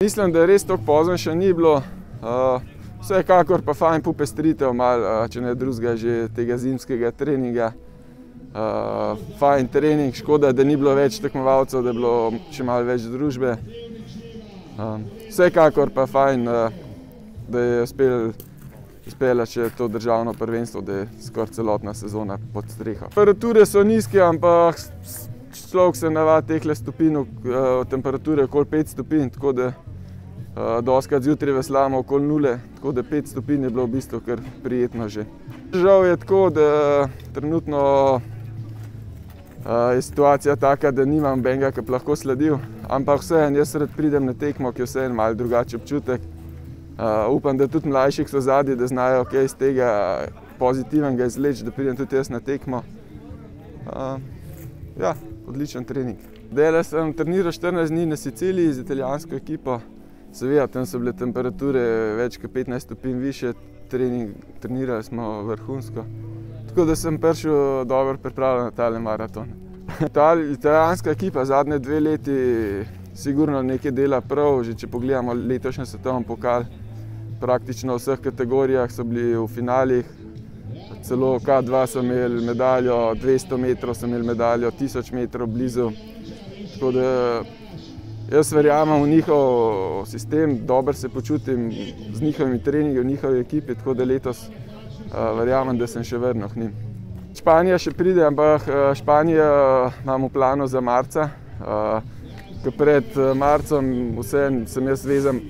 Mislim, da res toliko pozno še ni bilo. Vsekakor pa fajn popestritev malo, če ne drugega že tega zimskega treninga. Fajn trening, škoda, da ni bilo več tekmovalcev, da je bilo še malo več družbe. Vsekakor pa fajn, da je uspela še to državno prvenstvo, da je skoraj celotna sezona pod streho. Temperature so nizke, ampak človek se navadi tehle stopinj, temperature okoli 5 stopinj, tako da dostikrat zjutraj veslamo okoli 0, tako da 5 stopinj je bilo v bistvu kar prijetno že. Žal je tako, da trenutno je situacija taka, da nimam nobenega, ki bi lahko sledil, ampak vseeno jaz rad pridem na tekmo, ki je vseeno malo drugačen občutek. Upam, da tudi mlajših so zadnji, da znajo kaj iz tega pozitivnega izvleči, da pridem tudi jaz na tekmo. Ja, odličen trening. Zdajle sem treniral 14 dni na Siciliji z italijansko ekipo. Seveda, tam so bile temperature več kot 15 stopinj višje, trenirali smo vrhunsko. Tako da sem prišel dobro pripravljen na tale maraton. Ta italijanska ekipa zadnje 2 leti sigurno nekaj dela prav, že če pogledamo letošnji svetovni pokal. Praktično v vseh kategorijah so bili v finalih, celo K2 so imeli medaljo, 200 metrov so imeli medaljo, 1000 metrov blizu. Tako da jaz verjamem v njihov sistem, dobro se počutim z njihovimi treningi v njihovi ekipi, tako da letos verjamem, da sem še vrnil k njim. Španija še pride, ampak Španijo imam v planu za marca. Ker pred marcem vseeno sem jaz vezan.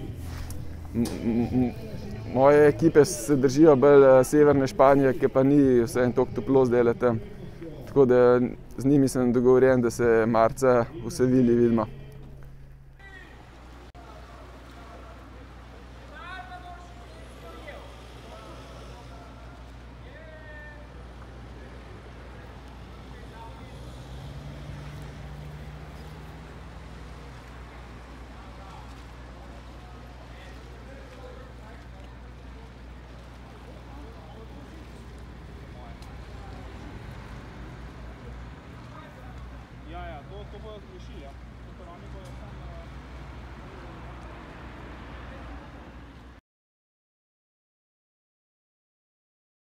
Moje ekipe se držijo bolj severne Španije, ki pa ni vseeno toliko toplo zdajle tam. Tako da z njimi sem dogovorjen, da se marca v Sevilji vidimo. To bojo zgrešili, ja. To pa oni bojo sam